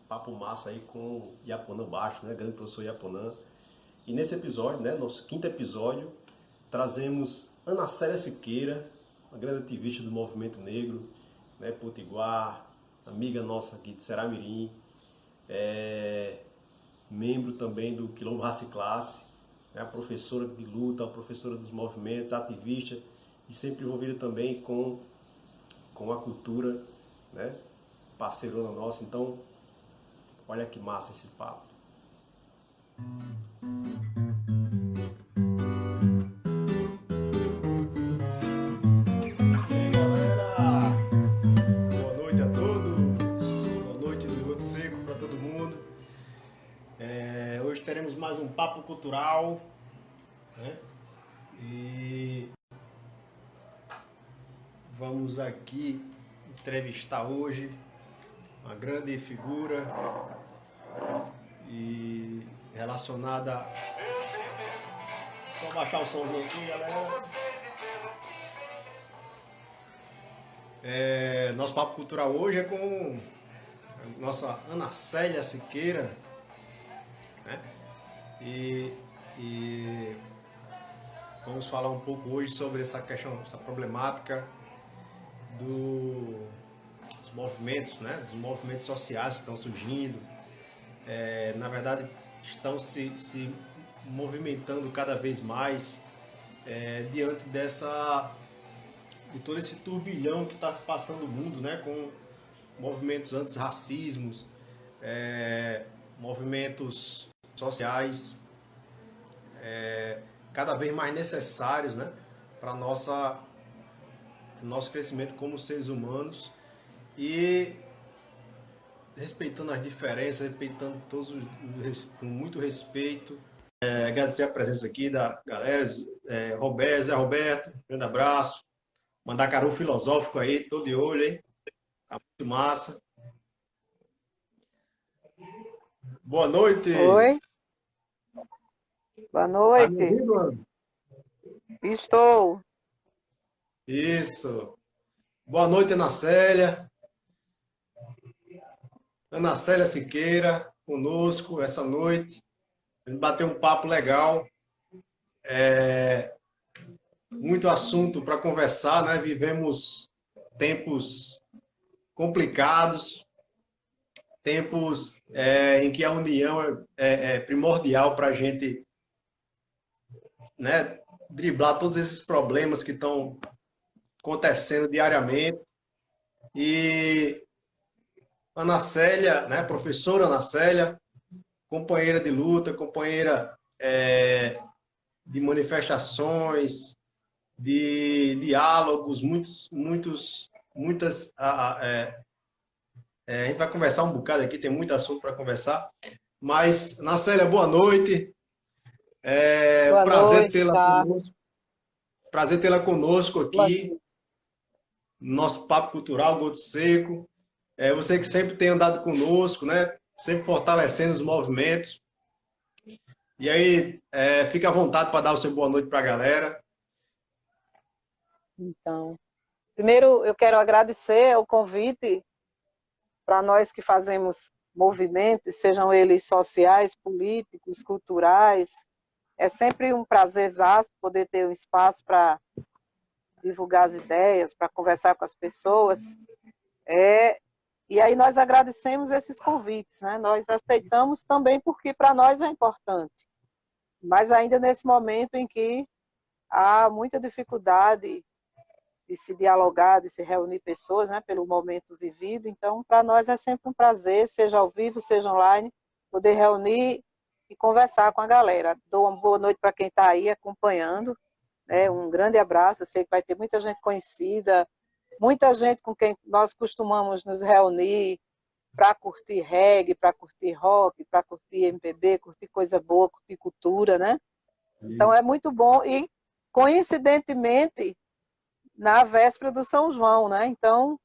papo massa aí com Yaponã Baixo, né? Grande professor Yaponã. E nesse episódio, né, nosso quinto episódio, trazemos Ana Célia Siqueira, uma grande ativista do movimento negro, né, potiguar, amiga nossa aqui de Seramirim, membro também do Quilombo Raça e Classe, né, professora de luta, professora dos movimentos, ativista e sempre envolvida também com a cultura, né, parceirona nossa. Então, olha que massa esse papo. Hoje teremos mais um papo cultural, né? E vamos aqui entrevistar hoje uma grande figura e relacionada. Só baixar o somzinho aqui, galera. Nosso papo cultural hoje é com a nossa Ana Célia Siqueira, né? E vamos falar um pouco hoje sobre essa questão, essa problemática dos movimentos, né? Dos movimentos sociais que estão surgindo. Na verdade, estão se movimentando cada vez mais diante de todo esse turbilhão que está se passando no mundo, né? Com movimentos antirracismos, movimentos sociais cada vez mais necessários, né, para nosso crescimento como seres humanos, e respeitando as diferenças, respeitando todos com muito respeito. Agradecer a presença aqui da galera, Zé Roberto, grande abraço. Mandar caru filosófico aí, tô de olho, hein? Tá muito massa. Boa noite. Oi. Boa noite. Tá me ouvindo? Estou. Isso. Boa noite, Ana Célia. Ana Célia Siqueira, conosco essa noite. A gente bateu um papo legal. Muito assunto para conversar, né? Vivemos tempos complicados, tempos em que a união é primordial para a gente, né, driblar todos esses problemas que estão acontecendo diariamente. E Ana Célia, né, professora Ana Célia, companheira de luta, companheira de manifestações, de diálogos, muitas. A gente vai conversar um bocado aqui, tem muito assunto para conversar. Mas, Ana Célia, boa noite. Boa prazer noite, tê-la tá? conosco. Prazer tê-la conosco aqui no nosso Papo Cultural Goto Seco. Você que sempre tem andado conosco, né? Sempre fortalecendo os movimentos. E aí, fica à vontade para dar o seu boa noite para a galera. Então, primeiro eu quero agradecer o convite para nós que fazemos movimentos, sejam eles sociais, políticos, culturais. É sempre um prazerzaço poder ter um espaço para divulgar as ideias, para conversar com as pessoas. E aí nós agradecemos esses convites, né? Nós aceitamos também porque para nós é importante. Mas ainda nesse momento em que há muita dificuldade de se dialogar, de se reunir pessoas, né, pelo momento vivido. Então, para nós é sempre um prazer, seja ao vivo, seja online, poder reunir e conversar com a galera. Dou uma boa noite para quem está aí acompanhando, né, um grande abraço. Eu sei que vai ter muita gente conhecida, muita gente com quem nós costumamos nos reunir para curtir reggae, para curtir rock, para curtir MPB, curtir coisa boa, curtir cultura, né? Então é muito bom e, coincidentemente, na véspera do São João, né? Então,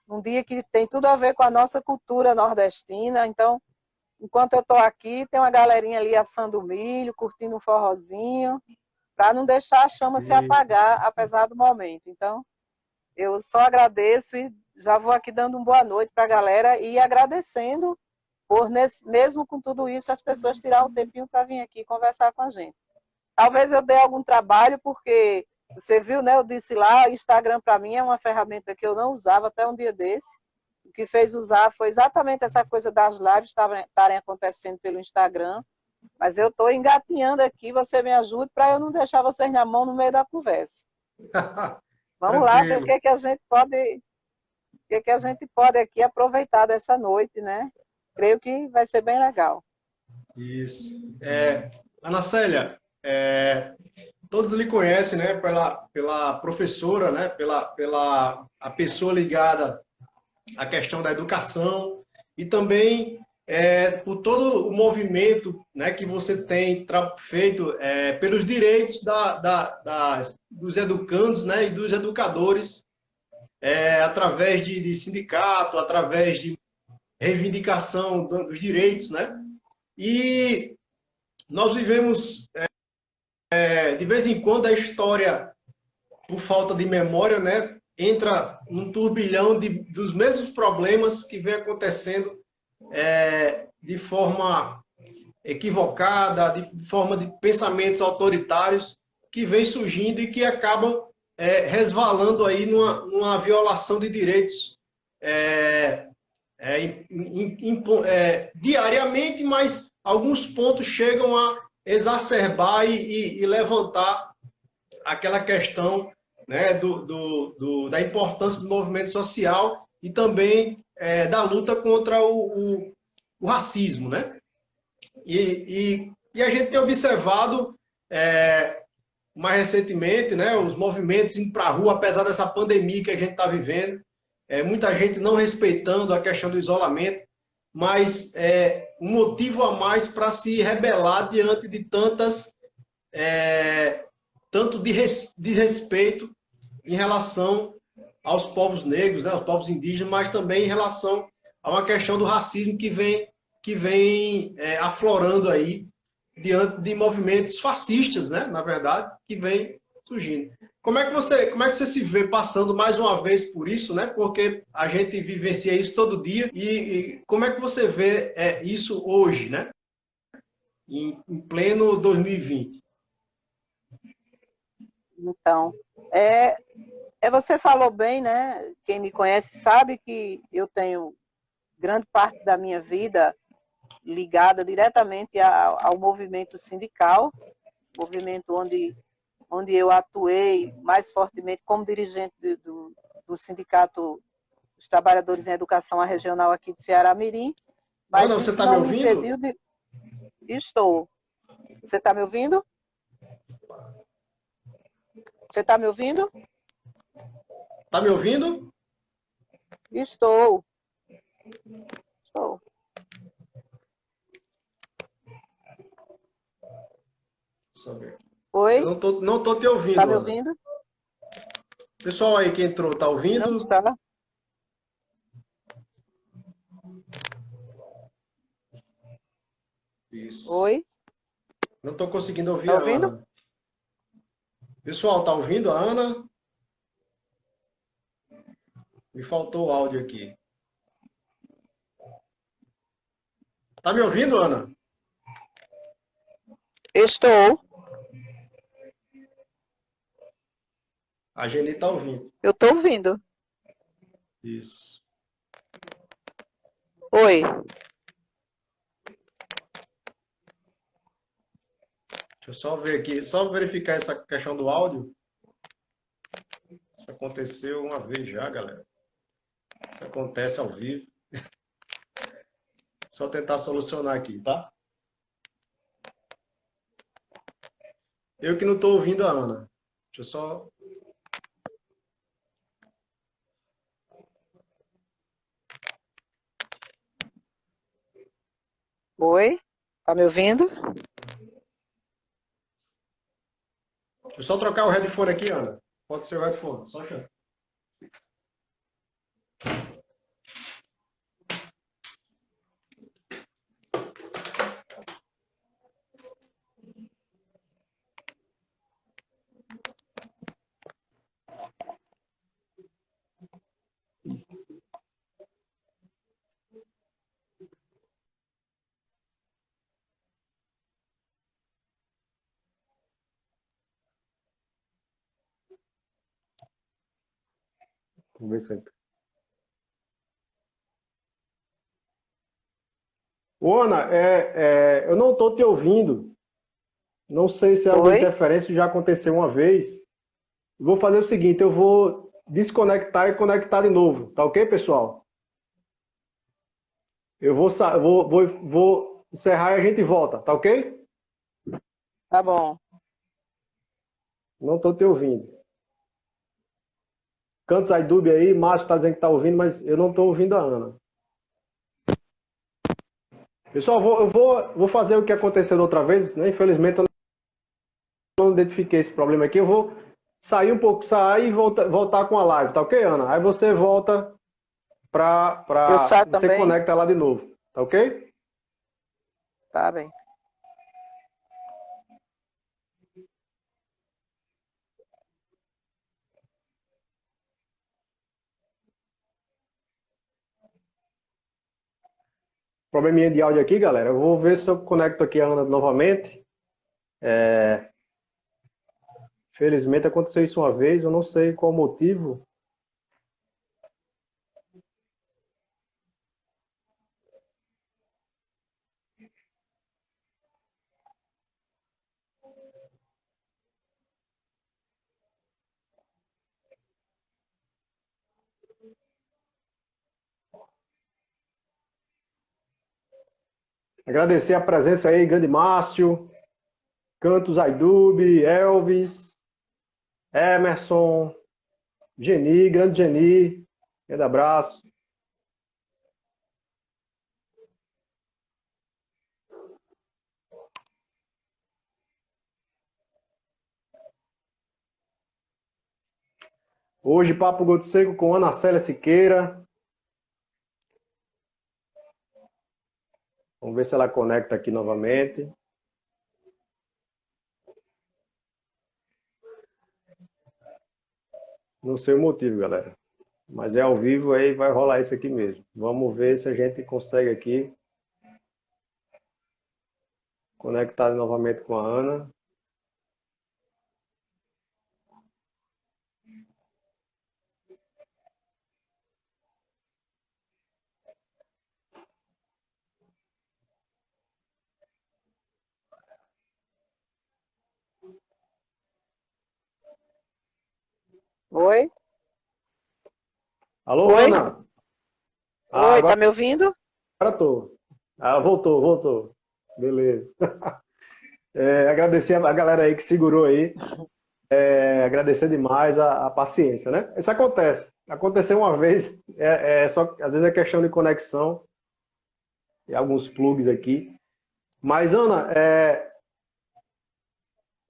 um dia que tem tudo a ver com a nossa cultura nordestina. Então, enquanto eu estou aqui, tem uma galerinha ali assando milho, curtindo um forrozinho, para não deixar a chama se apagar, apesar do momento. Então, eu só agradeço e já vou aqui dando uma boa noite para a galera e agradecendo mesmo com tudo isso, as pessoas tirar um tempinho para vir aqui conversar com a gente. Talvez eu dê algum trabalho, porque você viu, né? Eu disse lá, Instagram para mim é uma ferramenta que eu não usava até um dia desse. O que fez usar foi exatamente essa coisa das lives estarem acontecendo pelo Instagram. Mas eu estou engatinhando aqui, você me ajude para eu não deixar vocês na mão no meio da conversa. Vamos lá ver o Tranquilo. que, que a gente pode, o que, que a gente pode aqui aproveitar dessa noite, né? Creio que vai ser bem legal. Isso. Ana Célia, todos lhe conhecem, né, pela professora, né, pela a pessoa ligada à questão da educação e também por todo o movimento, né, que você tem feito pelos direitos dos educandos, né, e dos educadores, através de sindicato, através de reivindicação dos direitos, né? E nós vivemos, de vez em quando, a história, por falta de memória, né, entra num turbilhão dos mesmos problemas que vem acontecendo de forma equivocada, de forma de pensamentos autoritários que vem surgindo e que acabam resvalando aí numa violação de direitos diariamente, mas alguns pontos chegam a exacerbar e levantar aquela questão, né, da importância do movimento social e também da luta contra o racismo, né? E a gente tem observado mais recentemente, né, os movimentos indo para a rua, apesar dessa pandemia que a gente está vivendo, muita gente não respeitando a questão do isolamento, mas um motivo a mais para se rebelar diante de tanto de desrespeito em relação aos povos negros, né, aos povos indígenas, mas também em relação a uma questão do racismo que vem aflorando aí diante de movimentos fascistas, né, na verdade, que vem surgindo. Como é que você se vê passando mais uma vez por isso, né? Porque a gente vivencia isso todo dia e como é que você vê isso hoje, né? Em pleno 2020. Então, você falou bem, né? Quem me conhece sabe que eu tenho grande parte da minha vida ligada diretamente ao movimento sindical, movimento onde eu atuei mais fortemente como dirigente do Sindicato dos Trabalhadores em Educação Regional aqui de Ceará-Mirim, mas Ana, você isso está me não me ouvindo? impediu de... Estou. Você está me ouvindo? Você está me ouvindo? Está me ouvindo? Estou. Estou. Deixa eu ver. Oi? Eu não tô te Está ouvindo, me Ana. ouvindo? Pessoal aí que entrou, tá Não ouvindo? está. Isso. Oi? Não estou conseguindo ouvir Está a ouvindo? Ana. Pessoal, tá ouvindo a Ana? Me faltou o áudio aqui. Tá me ouvindo, Ana? Estou. A Geni tá ouvindo. Eu estou ouvindo. Isso. Oi. Deixa eu só ver aqui, só verificar essa questão do áudio. Isso aconteceu uma vez já, galera. Isso acontece ao vivo. Só tentar solucionar aqui, tá? Eu que não estou ouvindo a Ana. Deixa eu só. Oi? Está me ouvindo? Deixa eu só trocar o headphone aqui, Ana. Pode ser o headphone, só chama. Vamos ver se entra. Ô, Ana, eu não estou te ouvindo. Não sei se é alguma Oi? interferência, já aconteceu uma vez. Vou fazer o seguinte, eu vou desconectar e conectar de novo. Tá ok, pessoal? Eu vou encerrar e a gente volta, tá ok? Tá bom. Não estou te ouvindo. Cantos Aidube aí, Márcio está dizendo que está ouvindo, mas eu não estou ouvindo a Ana. Pessoal, eu vou fazer o que aconteceu da outra vez, né? Infelizmente eu não identifiquei esse problema aqui. Eu vou sair um pouco, sair e voltar com a live, tá ok, Ana? Aí você volta Eu saio você também? conecta lá de novo, tá ok? Tá bem. Probleminha de áudio aqui, galera. Eu vou ver se eu conecto aqui a Ana novamente. Felizmente aconteceu isso uma vez, eu não sei qual o motivo. Agradecer a presença aí, grande Márcio, Cantos Aidube, Elvis, Emerson, Geni, grande Geni, grande abraço. Hoje, Papo Goto Seco com Ana Célia Siqueira. Vamos ver se ela conecta aqui novamente. Não sei o motivo, galera. Mas é ao vivo, aí vai rolar isso aqui mesmo. Vamos ver se a gente consegue aqui conectar novamente com a Ana. Oi? Alô, Oi? Ana? Oi, Agora tá me ouvindo? tô. Voltou. Beleza. Agradecer a galera aí que segurou aí. Agradecer demais a paciência, né? Isso acontece. Aconteceu uma vez, só às vezes é questão de conexão e alguns plugs aqui. Mas, Ana,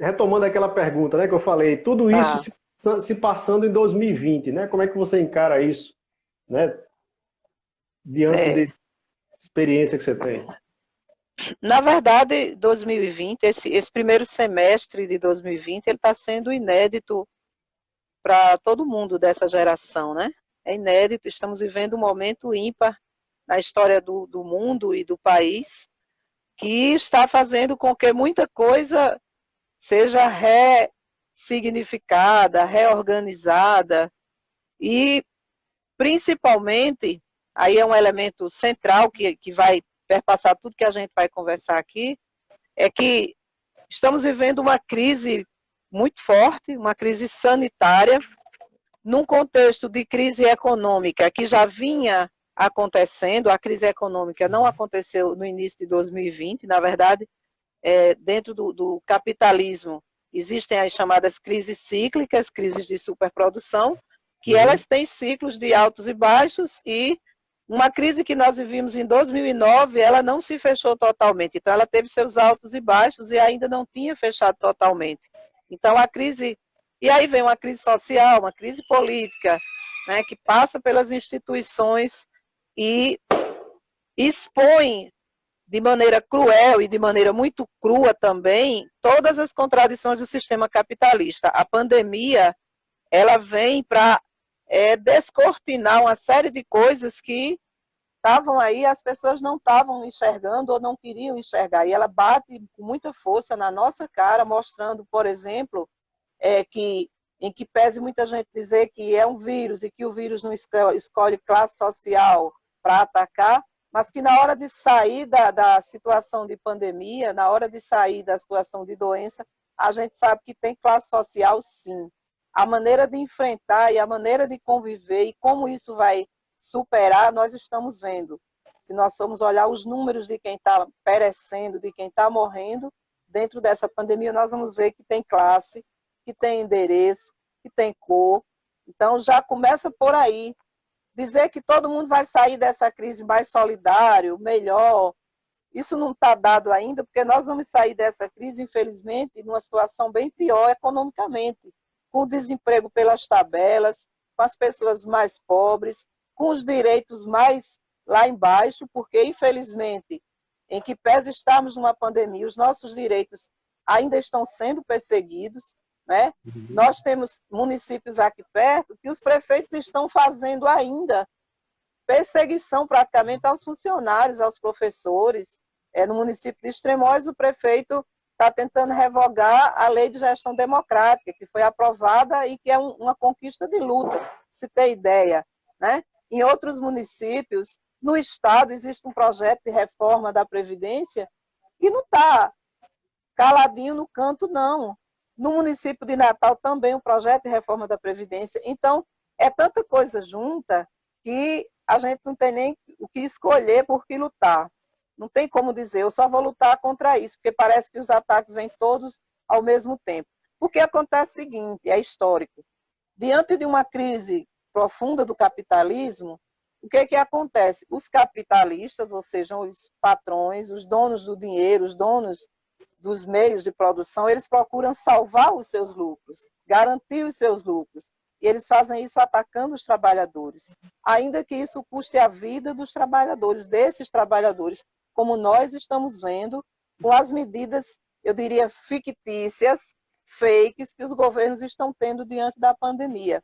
retomando aquela pergunta, né, que eu falei, tudo isso Tá. se passando em 2020, né? Como é que você encara isso, né? Diante É. de experiência que você tem? Na verdade, 2020, esse primeiro semestre de 2020, ele está sendo inédito para todo mundo dessa geração, né? É inédito, estamos vivendo um momento ímpar na história do mundo e do país, que está fazendo com que muita coisa seja ressignificada, reorganizada e, principalmente, aí é um elemento central que vai perpassar tudo que a gente vai conversar aqui, é que estamos vivendo uma crise muito forte, uma crise sanitária, num contexto de crise econômica que já vinha acontecendo. A crise econômica não aconteceu no início de 2020, na verdade, dentro do capitalismo existem as chamadas crises cíclicas, crises de superprodução, que elas têm ciclos de altos e baixos, e uma crise que nós vivimos em 2009, ela não se fechou totalmente, então ela teve seus altos e baixos e ainda não tinha fechado totalmente. Então a crise, e aí vem uma crise social, uma crise política, né, que passa pelas instituições e expõe de maneira cruel e de maneira muito crua também todas as contradições do sistema capitalista. A pandemia, ela vem para descortinar uma série de coisas que estavam aí, as pessoas não estavam enxergando ou não queriam enxergar. E ela bate com muita força na nossa cara, mostrando, por exemplo, que em que pese muita gente dizer que é um vírus e que o vírus não escolhe classe social para atacar, mas que na hora de sair da situação de pandemia, na hora de sair da situação de doença, a gente sabe que tem classe social, sim. A maneira de enfrentar e a maneira de conviver e como isso vai superar, nós estamos vendo. Se nós formos olhar os números de quem está perecendo, de quem está morrendo, dentro dessa pandemia, nós vamos ver que tem classe, que tem endereço, que tem cor. Então, já começa por aí. Dizer que todo mundo vai sair dessa crise mais solidário, melhor, isso não está dado ainda, porque nós vamos sair dessa crise, infelizmente, numa situação bem pior economicamente, com o desemprego pelas tabelas, com as pessoas mais pobres, com os direitos mais lá embaixo, porque, infelizmente, em que pese estarmos numa pandemia, os nossos direitos ainda estão sendo perseguidos, né? Nós temos municípios aqui perto que os prefeitos estão fazendo ainda perseguição praticamente aos funcionários, aos professores. No município de Extremóis, o prefeito está tentando revogar a lei de gestão democrática, que foi aprovada e que é uma conquista de luta, se ter ideia, né? Em outros municípios, no estado, existe um projeto de reforma da Previdência que não está caladinho no canto, não. No município de Natal também um projeto de reforma da Previdência. Então, é tanta coisa junta que a gente não tem nem o que escolher por que lutar. Não tem como dizer, eu só vou lutar contra isso, porque parece que os ataques vêm todos ao mesmo tempo. Porque acontece o seguinte, é histórico. Diante de uma crise profunda do capitalismo, o que acontece? Os capitalistas, ou seja, os patrões, os donos do dinheiro, os donos dos meios de produção, eles procuram salvar os seus lucros, garantir os seus lucros. E eles fazem isso atacando os trabalhadores, ainda que isso custe a vida dos trabalhadores, desses trabalhadores, como nós estamos vendo com as medidas, eu diria, fictícias, fakes, que os governos estão tendo diante da pandemia.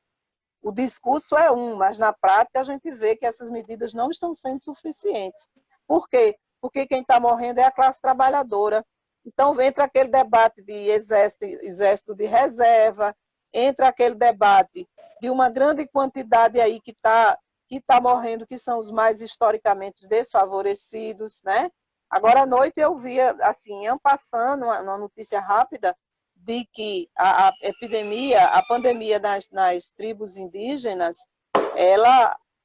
O discurso é mas na prática a gente vê que essas medidas não estão sendo suficientes. Por quê? Porque quem está morrendo é a classe trabalhadora. Então, entra aquele debate de exército de reserva, entra aquele debate de uma grande quantidade aí que tá morrendo, que são os mais historicamente desfavorecidos, né? Agora à noite eu via, assim, passando uma notícia rápida de que a epidemia, a pandemia nas tribos indígenas,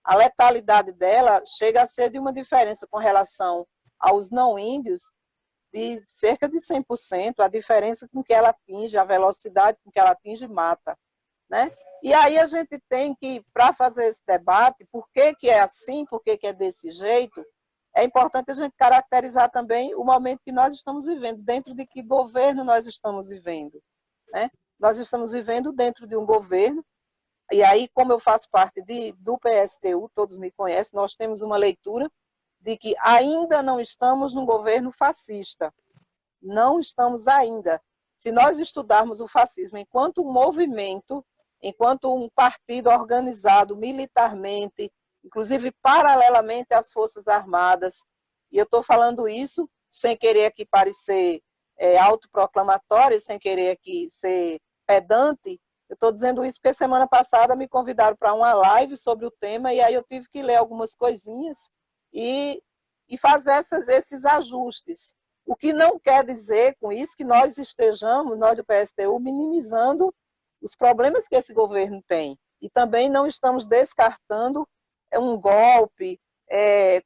a letalidade dela chega a ser de uma diferença com relação aos não índios, de cerca de 100%, a diferença com que ela atinge, a velocidade com que ela atinge mata, né? E aí a gente tem que, para fazer esse debate, por que é assim, por que é desse jeito, é importante a gente caracterizar também o momento que nós estamos vivendo, dentro de que governo nós estamos vivendo, né? Nós estamos vivendo dentro de um governo, e aí, como eu faço parte do PSTU, todos me conhecem, nós temos uma leitura de que ainda não estamos num governo fascista. Não estamos ainda. Se nós estudarmos o fascismo enquanto um movimento, enquanto um partido organizado militarmente, inclusive paralelamente às Forças Armadas, e eu estou falando isso sem querer aqui parecer autoproclamatório, sem querer aqui ser pedante, eu estou dizendo isso porque semana passada me convidaram para uma live sobre o tema, e aí eu tive que ler algumas coisinhas, e fazer esses ajustes. O que não quer dizer com isso que nós estejamos, nós do PSTU, minimizando os problemas que esse governo tem. E também não estamos descartando um golpe,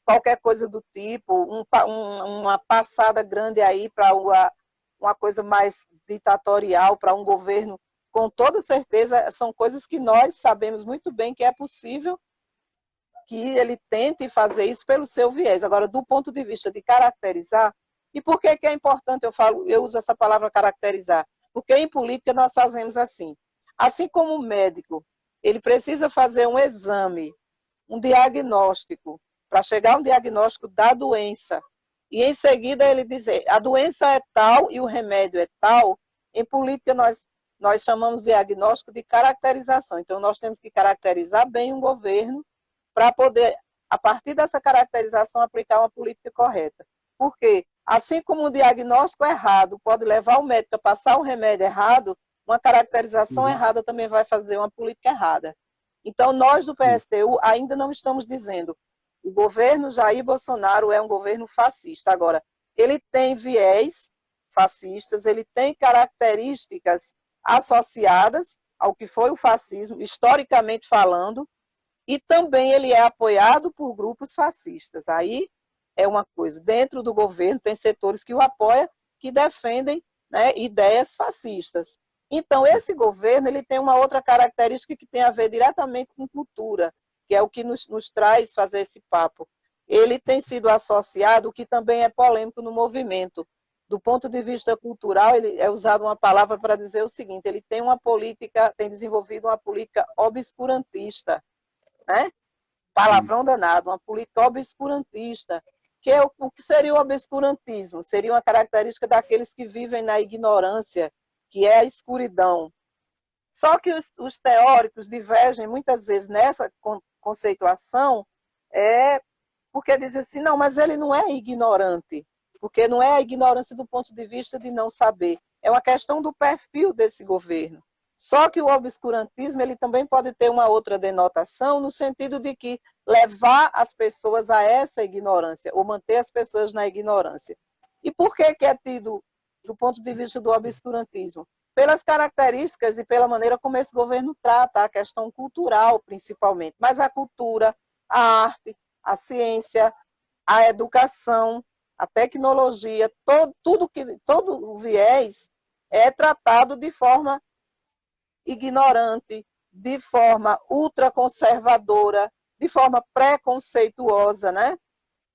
qualquer coisa do tipo, uma passada grande aí para uma coisa mais ditatorial, para um governo, com toda certeza, são coisas que nós sabemos muito bem que é possível que ele tente fazer isso pelo seu viés. Agora, do ponto de vista de caracterizar, e por que é importante, eu uso essa palavra caracterizar? Porque em política nós fazemos assim. Assim como o médico, ele precisa fazer um exame, um diagnóstico, para chegar a um diagnóstico da doença, e em seguida ele dizer, a doença é tal e o remédio é tal, em política nós chamamos de diagnóstico de caracterização. Então, nós temos que caracterizar bem um governo, para poder, a partir dessa caracterização, aplicar uma política correta. Porque, assim como o diagnóstico errado pode levar o médico a passar um remédio errado, uma caracterização errada também vai fazer uma política errada. Então, nós do PSTU ainda não estamos dizendo o governo Jair Bolsonaro é um governo fascista. Agora, ele tem viés fascistas, ele tem características associadas ao que foi o fascismo, historicamente falando, e também ele é apoiado por grupos fascistas. Aí é uma coisa. Dentro do governo tem setores que o apoiam, que defendem, né, ideias fascistas. Então, esse governo ele tem uma outra característica que tem a ver diretamente com cultura, que é o que nos traz fazer esse papo. Ele tem sido associado, o que também é polêmico no movimento. Do ponto de vista cultural, ele é usado uma palavra para dizer o seguinte, ele tem uma política, tem desenvolvido uma política obscurantista, né? Palavrão danado, uma política obscurantista, que é o que seria o obscurantismo? Seria uma característica daqueles que vivem na ignorância, que é a escuridão. Só que os teóricos divergem muitas vezes nessa conceituação, porque dizem assim, não, mas ele não é ignorante, porque não é a ignorância do ponto de vista de não saber, é uma questão do perfil desse governo. Só que o obscurantismo ele também pode ter uma outra denotação, no sentido de que levar as pessoas a essa ignorância, ou manter as pessoas na ignorância. E por que é tido, do ponto de vista do obscurantismo? Pelas características e pela maneira como esse governo trata a questão cultural, principalmente. Mas a cultura, a arte, a ciência, a educação, a tecnologia, todo o viés é tratado de forma ignorante, de forma ultraconservadora, de forma preconceituosa, né?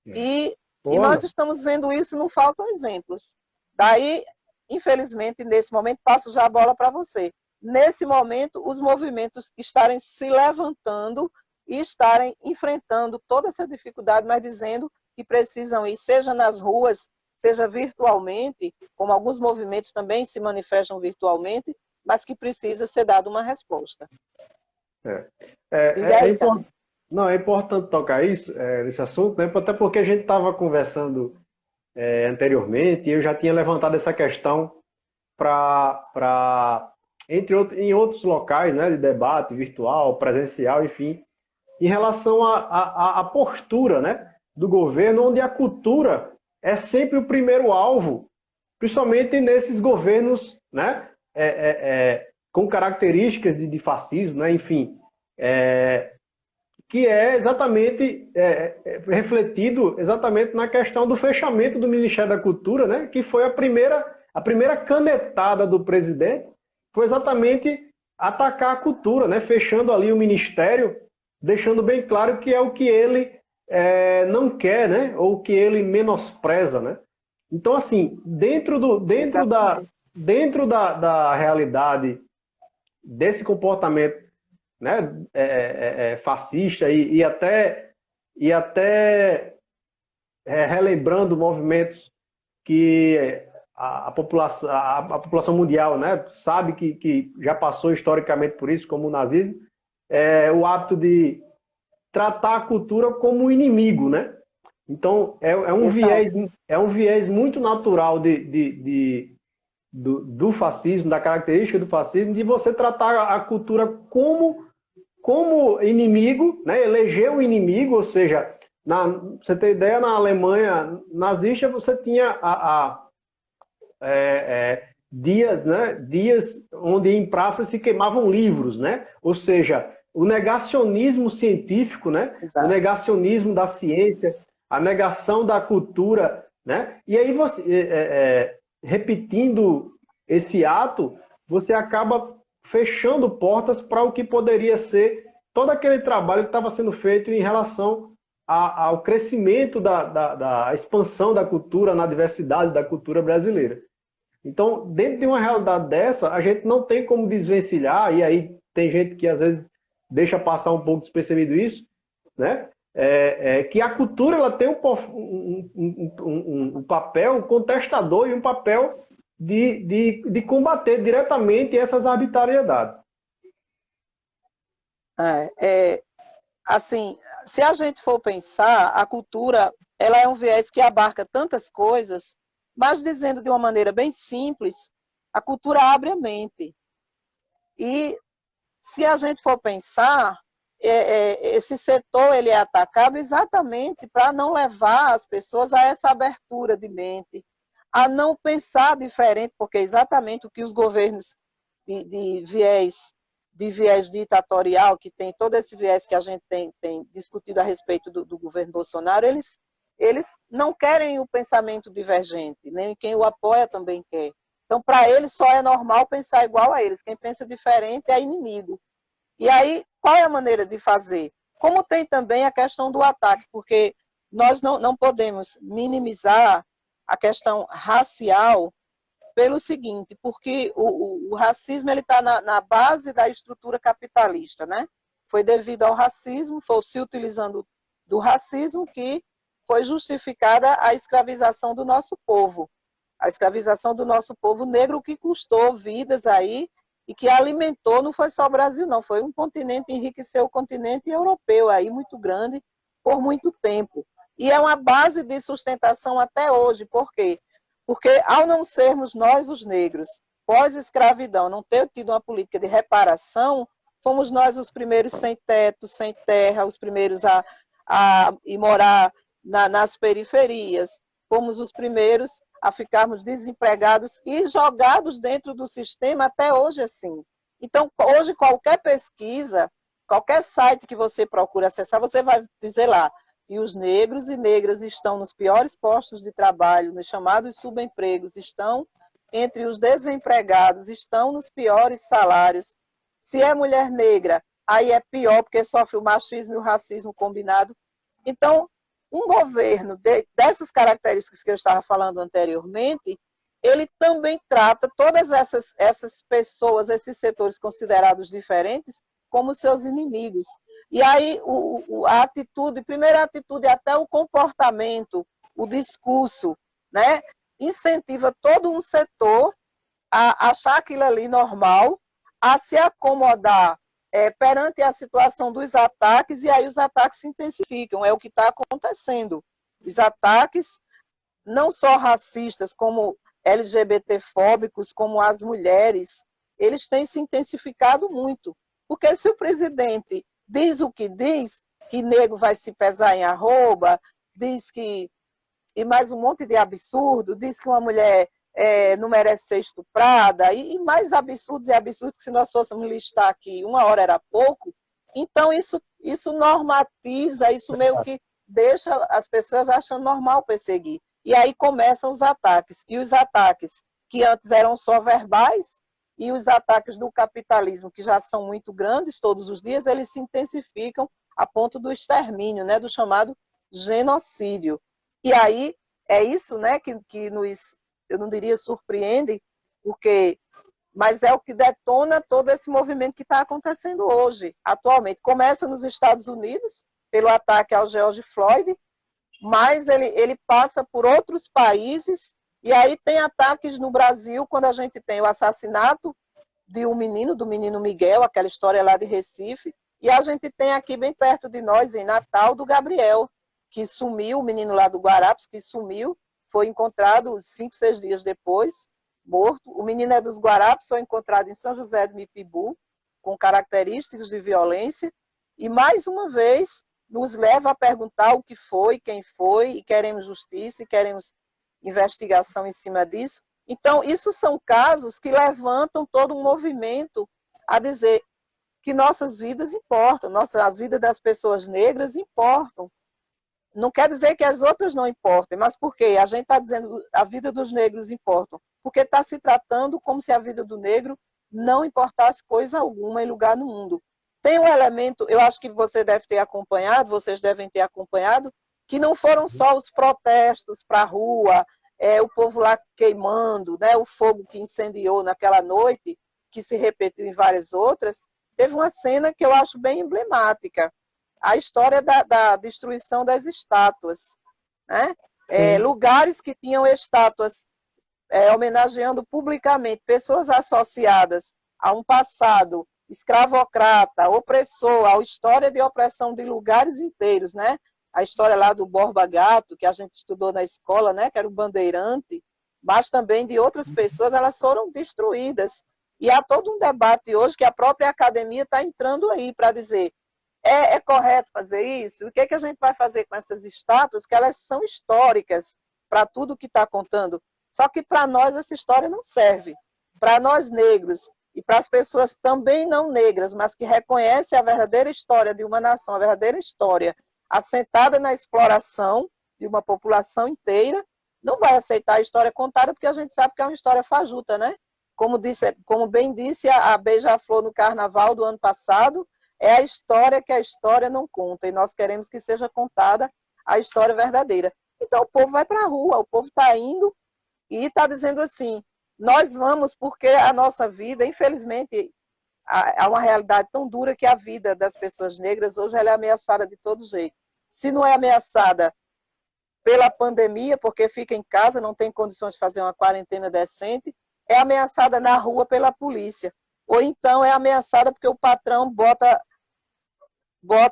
E nós estamos vendo isso, não faltam exemplos. Daí, infelizmente, nesse momento, passo já a bola para você. Nesse momento, os movimentos estarem se levantando e estarem enfrentando toda essa dificuldade, mas dizendo que precisam ir, seja nas ruas, seja virtualmente, como alguns movimentos também se manifestam virtualmente, mas que precisa ser dada uma resposta. Não, é importante tocar nesse assunto, né? Até porque a gente estava conversando anteriormente e eu já tinha levantado essa questão em outros locais, né, de debate virtual, presencial, enfim, em relação à postura, né, do governo, onde a cultura é sempre o primeiro alvo, principalmente nesses governos, né, com características de fascismo, né, enfim, que é exatamente refletido exatamente na questão do fechamento do Ministério da Cultura, né, que foi a primeira canetada do presidente, foi exatamente atacar a cultura, né, fechando ali o ministério, deixando bem claro que é o que ele não quer, né, ou o que ele menospreza, né. Então, assim, dentro da realidade desse comportamento, né, fascista e até relembrando movimentos que a população mundial, né, sabe que já passou historicamente por isso, como o nazismo, o hábito de tratar a cultura como um inimigo, né? Então é um viés muito natural do fascismo, da característica do fascismo, de você tratar a cultura como inimigo, né? Eleger um inimigo, ou seja, você tem ideia, na Alemanha nazista você tinha dias, né? Dias onde em praças se queimavam livros, né? Ou seja, o negacionismo científico, né? O negacionismo da ciência, a negação da cultura, né? E aí você repetindo esse ato, você acaba fechando portas para o que poderia ser todo aquele trabalho que estava sendo feito em relação ao crescimento da expansão da cultura, na diversidade da cultura brasileira. Então, dentro de uma realidade dessa, a gente não tem como desvencilhar, e aí tem gente que às vezes deixa passar um pouco despercebido isso, né? Que a cultura ela tem um papel contestador e um papel de combater diretamente essas arbitrariedades. Assim, se a gente for pensar, a cultura ela é um viés que abarca tantas coisas, mas dizendo de uma maneira bem simples, a cultura abre a mente. E se a gente for pensar, esse setor ele é atacado exatamente para não levar as pessoas a essa abertura de mente, a não pensar diferente, porque é exatamente o que os governos de viés ditatorial, que tem todo esse viés que a gente tem discutido a respeito do governo Bolsonaro, eles não querem o pensamento divergente, nem quem o apoia também quer. Então, para eles, só é normal pensar igual a eles. Quem pensa diferente é inimigo. E aí, qual é a maneira de fazer? Como tem também a questão do ataque, porque nós não podemos minimizar a questão racial pelo seguinte, porque o racismo está na base da estrutura capitalista, né? Foi devido ao racismo, foi se utilizando do racismo que foi justificada a escravização do nosso povo. A escravização do nosso povo negro que custou vidas aí e que alimentou, não foi só o Brasil não, foi um continente, enriqueceu o continente europeu aí muito grande por muito tempo. E é uma base de sustentação até hoje, por quê? Porque ao não sermos nós os negros, pós-escravidão, não ter tido uma política de reparação, fomos nós os primeiros sem teto, sem terra, os primeiros a ir morar nas periferias, fomos os primeiros a ficarmos desempregados e jogados dentro do sistema até hoje assim. Então, hoje qualquer pesquisa, qualquer site que você procure acessar, você vai dizer lá, e os negros e negras estão nos piores postos de trabalho, nos chamados subempregos, estão entre os desempregados, estão nos piores salários. Se é mulher negra, aí é pior, porque sofre o machismo e o racismo combinado. Então, um governo dessas características que eu estava falando anteriormente, ele também trata todas essas pessoas, esses setores considerados diferentes, como seus inimigos. E aí a atitude, primeira atitude, até o comportamento, o discurso, né, incentiva todo um setor a achar aquilo ali normal, a se acomodar perante a situação dos ataques, e aí os ataques se intensificam, é o que está acontecendo. Os ataques, não só racistas, como LGBTfóbicos, como as mulheres, eles têm se intensificado muito. Porque se o presidente diz o que diz, que negro vai se pesar em arroba, diz que, e mais um monte de absurdo, diz que uma mulher não merece ser estuprada, e mais absurdos e absurdos que se nós fôssemos listar aqui, uma hora era pouco. Então isso normatiza, isso meio que deixa as pessoas achando normal perseguir. E aí começam os ataques. E os ataques que antes eram só verbais, e os ataques do capitalismo, que já são muito grandes todos os dias, eles se intensificam a ponto do extermínio, né, do chamado genocídio. E aí é isso, né, que nos, eu não diria surpreende, mas é o que detona todo esse movimento que está acontecendo hoje, atualmente. Começa nos Estados Unidos, pelo ataque ao George Floyd, mas ele passa por outros países, e aí tem ataques no Brasil, quando a gente tem o assassinato do menino Miguel, aquela história lá de Recife, e a gente tem aqui bem perto de nós, em Natal, do Gabriel, que sumiu, o menino lá do Guarapes, que sumiu, foi encontrado 5, 6 dias depois, morto. O menino é dos Guarapes, foi encontrado em São José do Mipibu, com características de violência, e mais uma vez nos leva a perguntar o que foi, quem foi, e queremos justiça, e queremos investigação em cima disso. Então, isso são casos que levantam todo um movimento a dizer que nossas vidas importam, as vidas das pessoas negras importam. Não quer dizer que as outras não importem, mas por quê? A gente está dizendo que a vida dos negros importa, porque está se tratando como se a vida do negro não importasse coisa alguma em lugar no mundo. Tem um elemento, eu acho que você deve ter acompanhado, vocês devem ter acompanhado, que não foram só os protestos para a rua, o povo lá queimando, né, o fogo que incendiou naquela noite, que se repetiu em várias outras. Teve uma cena que eu acho bem emblemática, a história da destruição das estátuas, né? Lugares que tinham estátuas homenageando publicamente pessoas associadas a um passado escravocrata, opressor, a história de opressão de lugares inteiros, né? A história lá do Borba Gato, que a gente estudou na escola, né? Que era o bandeirante, mas também de outras pessoas, elas foram destruídas. E há todo um debate hoje que a própria academia está entrando aí para dizer, é correto fazer isso? O que, que a gente vai fazer com essas estátuas, que elas são históricas para tudo que está contando? Só que para nós essa história não serve. Para nós negros e para as pessoas também não negras, mas que reconhecem a verdadeira história de uma nação, a verdadeira história assentada na exploração de uma população inteira, não vai aceitar a história contada, porque a gente sabe que é uma história fajuta, né? Como bem disse a Beija-Flor no carnaval do ano passado, é a história que a história não conta, e nós queremos que seja contada a história verdadeira. Então o povo vai para a rua, o povo está indo e está dizendo assim, nós vamos porque a nossa vida, infelizmente, há uma realidade tão dura que a vida das pessoas negras hoje ela é ameaçada de todo jeito. Se não é ameaçada pela pandemia, porque fica em casa, não tem condições de fazer uma quarentena decente, é ameaçada na rua pela polícia. Ou então é ameaçada porque o patrão bota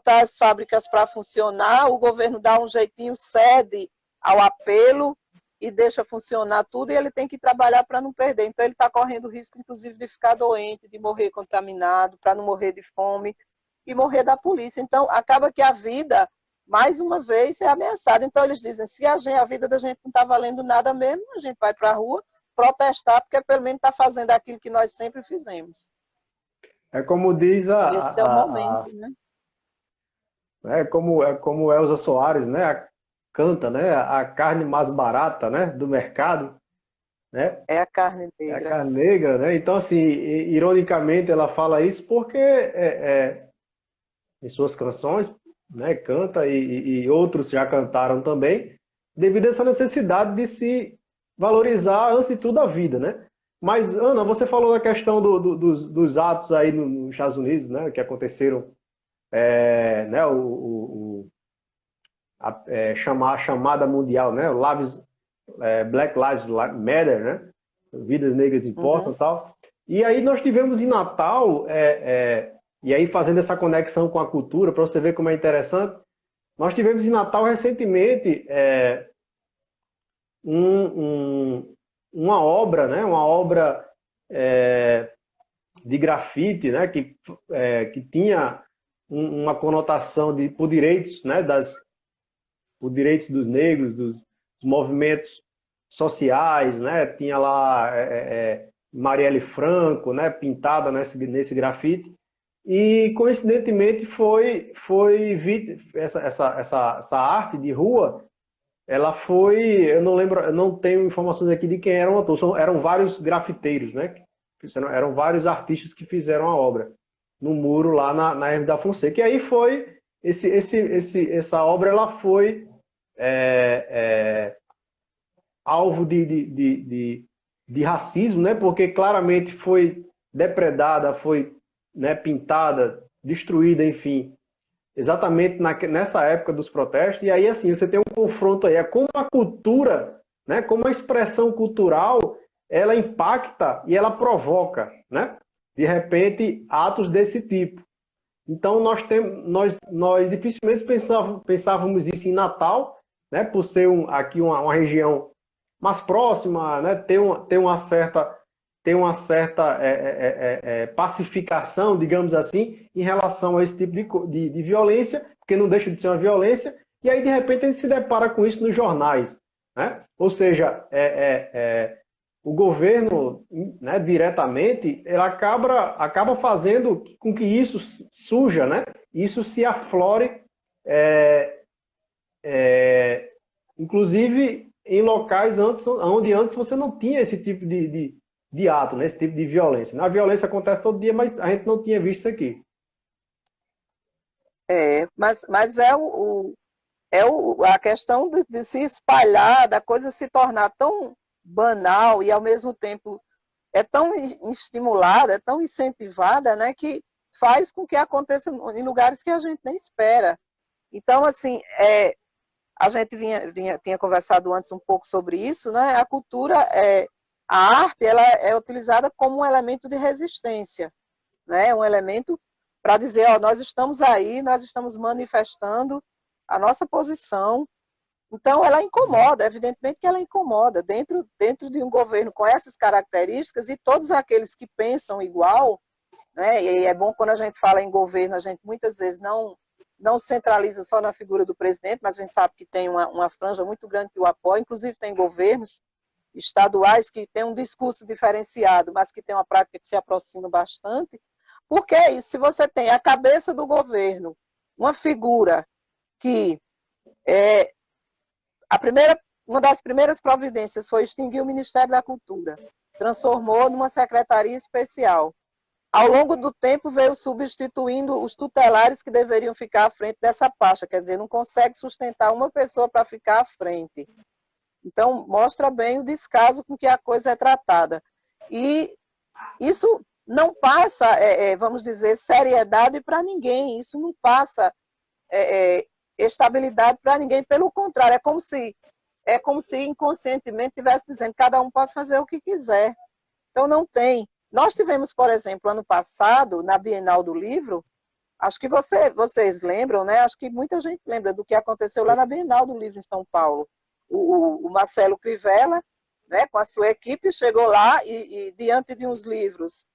as fábricas para funcionar, o governo dá um jeitinho, cede ao apelo e deixa funcionar tudo, e ele tem que trabalhar para não perder. Então ele está correndo o risco, inclusive, de ficar doente, de morrer contaminado, para não morrer de fome e morrer da polícia. Então acaba que a vida, mais uma vez, é ameaçada. Então eles dizem, se a vida da gente não está valendo nada mesmo, a gente vai para a rua protestar, porque pelo menos está fazendo aquilo que nós sempre fizemos. É como diz Esse é o momento, né? É como Elza Soares, né? Canta, né? A carne mais barata, né? Do mercado, né? É a carne É a negra. carne negra, né? Então, assim, ironicamente, ela fala isso porque em suas canções, né? Canta e outros já cantaram também, devido a essa necessidade de se valorizar, antes de tudo, a vida, né? Mas, Ana, você falou da questão dos atos aí nos Estados Unidos, né? Que aconteceram, né? A chamada mundial, né? Black Lives Matter, né? Vidas negras importam e tal. E aí nós tivemos em Natal, e aí fazendo essa conexão com a cultura, para você ver como é interessante, nós tivemos em Natal recentemente uma obra, né? Uma obra de grafite, né? Que tinha uma conotação por direitos, né? Por direitos dos negros, dos movimentos sociais, né? Tinha lá Marielle Franco, né? Pintada nesse grafite. E coincidentemente essa arte de rua, ela foi, eu não lembro, eu não tenho informações aqui de quem era o autor, eram vários grafiteiros, né? Eram vários artistas que fizeram a obra no muro lá na Hermes da Fonseca. E aí foi essa obra, ela foi alvo de racismo, né? Porque claramente foi depredada, foi, né, pintada, destruída, enfim, exatamente nessa época dos protestos. E aí, assim, você tem um confronto aí, é como a cultura, né, como a expressão cultural, ela impacta e ela provoca, né, de repente, atos desse tipo. Então, nós dificilmente pensávamos isso em Natal, né, por ser aqui uma região mais próxima, né, ter uma certa pacificação, digamos assim, em relação a esse tipo de violência, porque não deixa de ser uma violência, e aí, de repente, a gente se depara com isso nos jornais, né? Ou seja, o governo, né, diretamente, ele acaba fazendo com que isso surja, né? Isso se aflore, inclusive em locais onde antes você não tinha esse tipo de ato, né? Esse tipo de violência. A violência acontece todo dia, mas a gente não tinha visto isso aqui. Mas a questão de se espalhar, da coisa se tornar tão banal e, ao mesmo tempo, é tão estimulada, é tão incentivada, né, que faz com que aconteça em lugares que a gente nem espera. Então, assim, a gente tinha conversado antes um pouco sobre isso, né? A cultura, a arte, ela é utilizada como um elemento de resistência, né? Um elemento para dizer, nós estamos aí, nós estamos manifestando a nossa posição Então, ela incomoda, evidentemente que ela incomoda, dentro de um governo com essas características, e todos aqueles que pensam igual, né? E é bom quando a gente fala em governo, a gente muitas vezes não centraliza só na figura do presidente, mas a gente sabe que tem uma franja muito grande que o apoia, inclusive tem governos estaduais que têm um discurso diferenciado, mas que tem uma prática que se aproxima bastante, porque é isso, se você tem a cabeça do governo, uma figura que uma das primeiras providências foi extinguir o Ministério da Cultura, transformou numa secretaria especial. Ao longo do tempo veio substituindo os tutelares que deveriam ficar à frente dessa pasta, quer dizer, não consegue sustentar uma pessoa para ficar à frente. Então, mostra bem o descaso com que a coisa é tratada. E isso não passa, vamos dizer, seriedade para ninguém, isso não passa estabilidade para ninguém, pelo contrário, é como se inconscientemente estivesse dizendo que cada um pode fazer o que quiser. Então, não tem. Nós tivemos, por exemplo, ano passado, na Bienal do Livro, acho que vocês lembram, né? Acho que muita gente lembra do que aconteceu lá na Bienal do Livro em São Paulo. O Marcelo Crivella, né, com a sua equipe, chegou lá e diante de uns livros,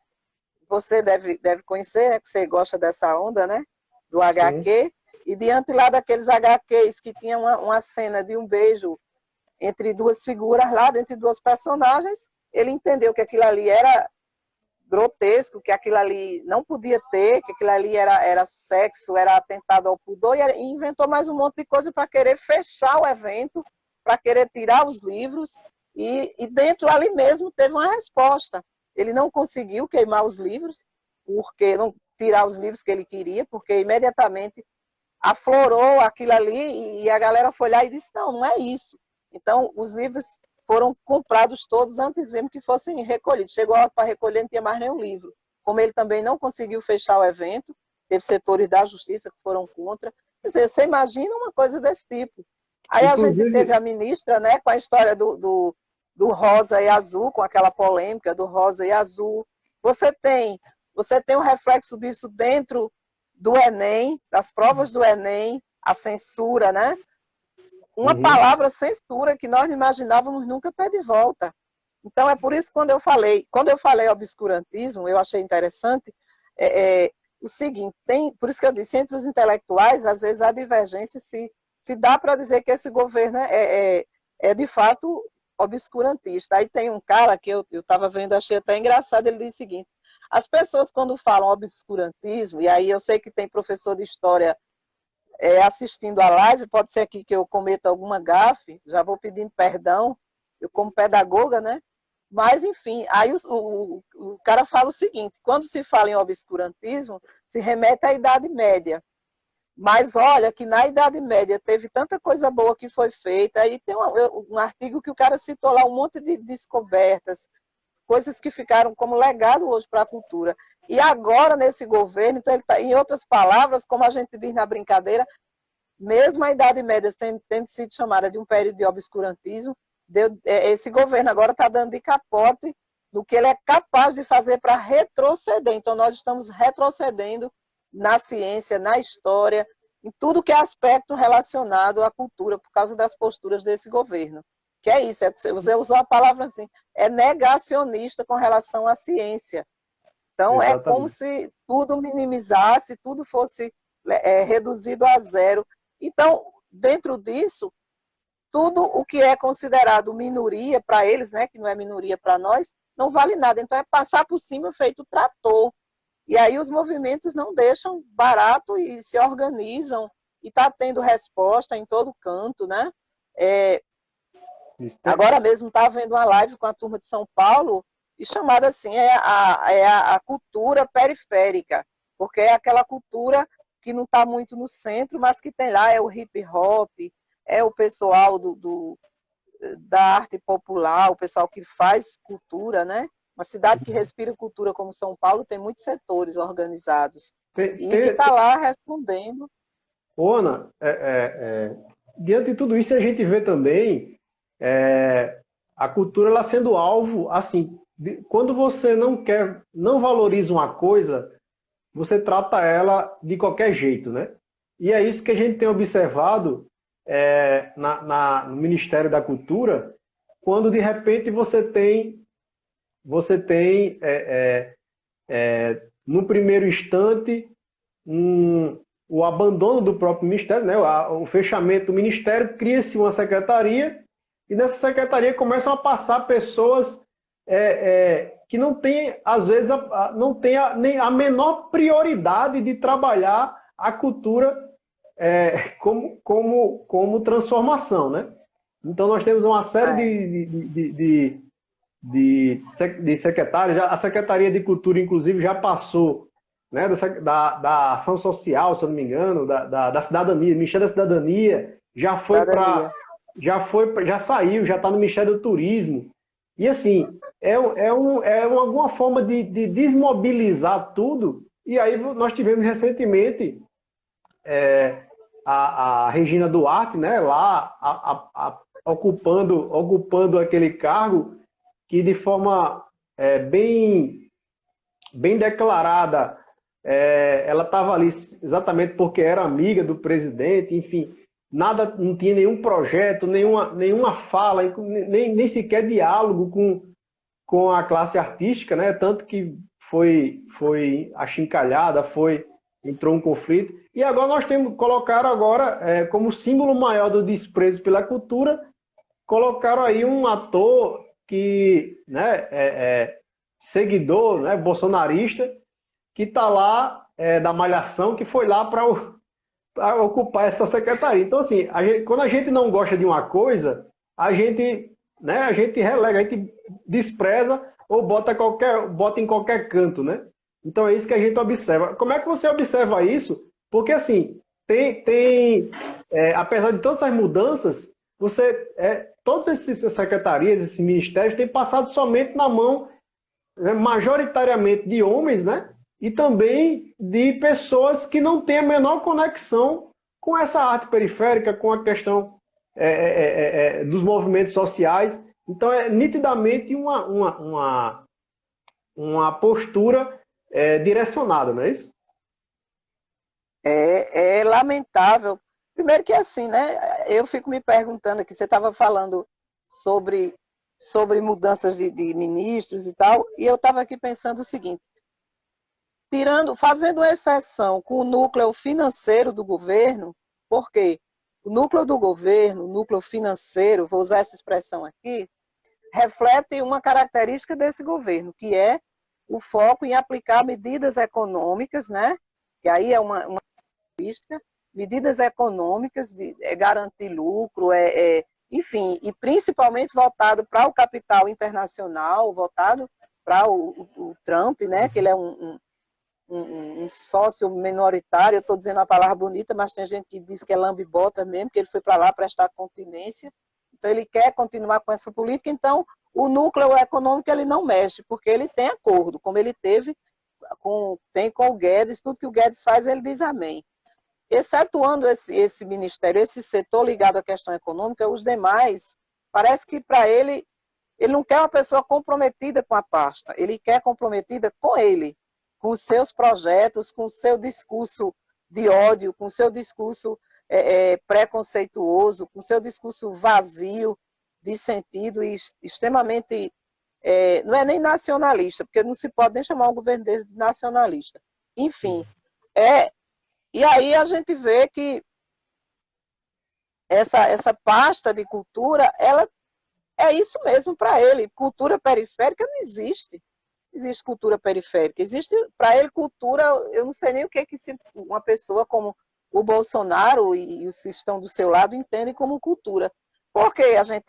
você deve conhecer, né, que você gosta dessa onda, né, do HQ, sim. E diante lá daqueles HQs que tinha uma cena de um beijo entre duas figuras lá, entre duas personagens, ele entendeu que aquilo ali era grotesco, que aquilo ali não podia ter, que aquilo ali era sexo, era atentado ao pudor, e inventou mais um monte de coisa para querer fechar o evento, para querer tirar os livros, e dentro ali mesmo teve uma resposta. Ele não conseguiu queimar os livros, porque não tirar os livros que ele queria, porque imediatamente aflorou aquilo ali, e a galera foi lá e disse, não é isso. Então, os livros foram comprados todos antes mesmo que fossem recolhidos. Chegou a hora para recolher, não tinha mais nenhum livro. Como ele também não conseguiu fechar o evento, teve setores da justiça que foram contra. Quer dizer, você imagina uma coisa desse tipo. Aí a gente teve a ministra, né, com a história do rosa e azul, com aquela polêmica do rosa e azul. Você tem um reflexo disso dentro do Enem, das provas do Enem, a censura, né? Uma palavra censura que nós não imaginávamos nunca ter de volta. Então, é por isso que quando eu falei obscurantismo, eu achei interessante o seguinte, por isso que eu disse, entre os intelectuais, às vezes a divergência se dá para dizer que esse governo é de fato obscurantista. Aí tem um cara que eu estava vendo, achei até engraçado, ele diz o seguinte, as pessoas quando falam obscurantismo, e aí eu sei que tem professor de história assistindo a live, pode ser aqui que eu cometa alguma gafe, já vou pedindo perdão, eu como pedagoga, né? Mas, enfim, aí o cara fala o seguinte, quando se fala em obscurantismo, se remete à Idade Média. Mas olha que na Idade Média teve tanta coisa boa que foi feita, aí tem um artigo que o cara citou lá, um monte de descobertas, coisas que ficaram como legado hoje para a cultura. E agora, nesse governo, então ele tá, em outras palavras, como a gente diz na brincadeira, mesmo a Idade Média tendo sido chamada de um período de obscurantismo, esse governo agora está dando de capote no que ele é capaz de fazer para retroceder. Então, nós estamos retrocedendo na ciência, na história, em tudo que é aspecto relacionado à cultura, por causa das posturas desse governo. Que é isso, você usou a palavra assim, é negacionista com relação à ciência. Então, exatamente. É como se tudo minimizasse, tudo fosse reduzido a zero. Então, dentro disso, tudo o que é considerado minoria para eles, né, que não é minoria para nós, não vale nada. Então, é passar por cima feito trator. E aí os movimentos não deixam barato e se organizam. E está tendo resposta em todo canto, né? Agora mesmo estava vendo uma live com a turma de São Paulo, e chamada assim, a cultura periférica, porque é aquela cultura que não está muito no centro, mas que tem lá, é o hip hop, é o pessoal da arte popular, o pessoal que faz cultura, né? Uma cidade que respira cultura como São Paulo tem muitos setores organizados, e que está lá respondendo. Ana, diante de tudo isso, a gente vê também a cultura ela sendo alvo, assim, quando você não valoriza uma coisa, você trata ela de qualquer jeito, né? E é isso que a gente tem observado no Ministério da Cultura, quando de repente você tem no primeiro instante o abandono do próprio Ministério, né? O fechamento do Ministério, cria-se uma secretaria e nessa secretaria começam a passar pessoas que não têm, às vezes, não têm nem a menor prioridade de trabalhar a cultura como transformação, né? Então nós temos uma série de secretários. A Secretaria de Cultura, inclusive, já passou, né, da ação social, se eu não me engano, da cidadania, Ministério da Cidadania, já saiu, já está no Ministério do Turismo. E assim, alguma forma de desmobilizar tudo. E aí nós tivemos recentemente a Regina Duarte, né, lá ocupando aquele cargo que de forma bem declarada, ela estava ali exatamente porque era amiga do presidente, enfim, não tinha nenhum projeto, nenhuma fala, nem sequer diálogo com a classe artística, né? Tanto que foi achincalhada, entrou um conflito. E agora nós colocaram agora, como símbolo maior do desprezo pela cultura, colocaram aí um ator que, né, seguidor, né, bolsonarista, que está lá da Malhação, que foi lá para ocupar essa secretaria. Então, assim, quando a gente não gosta de uma coisa, a gente relega, a gente despreza ou bota em qualquer canto, né? Então é isso que a gente observa. Como é que você observa isso? Porque, assim, apesar de todas as mudanças, todas essas secretarias, esses ministérios, têm passado somente na mão, né, majoritariamente de homens, né? E também de pessoas que não têm a menor conexão com essa arte periférica, com a questão dos movimentos sociais. Então, é nitidamente uma postura direcionada, não é isso? É lamentável. Primeiro que assim, né? Eu fico me perguntando aqui, você estava falando sobre mudanças de ministros e tal, e eu estava aqui pensando o seguinte: fazendo exceção com o núcleo financeiro do governo, porque o núcleo do governo, o núcleo financeiro, vou usar essa expressão aqui, reflete uma característica desse governo, que é o foco em aplicar medidas econômicas, né? Que aí é uma característica, medidas econômicas de garantir lucro, enfim, e principalmente voltado para o capital internacional, voltado para o Trump, né? Que ele é um sócio minoritário. Eu estou dizendo uma palavra bonita, mas tem gente que diz que é lambibota mesmo, que ele foi para lá prestar continência. Então, ele quer continuar com essa política. Então, o núcleo econômico ele não mexe, porque ele tem acordo, como ele tem com o Guedes. Tudo que o Guedes faz, ele diz amém. Excetuando esse ministério, esse setor ligado à questão econômica, os demais, parece que para ele não quer uma pessoa comprometida com a pasta, ele quer comprometida com ele, com os seus projetos, com o seu discurso de ódio, com o seu discurso preconceituoso, com o seu discurso vazio de sentido e extremamente, não é nem nacionalista, porque não se pode nem chamar um governo de nacionalista. Enfim, e aí a gente vê que essa pasta de cultura, ela é isso mesmo para ele. Cultura periférica não existe. Existe cultura periférica. Existe, para ele, cultura, eu não sei nem o que uma pessoa como o Bolsonaro e os que estão do seu lado entendem como cultura. Por que a gente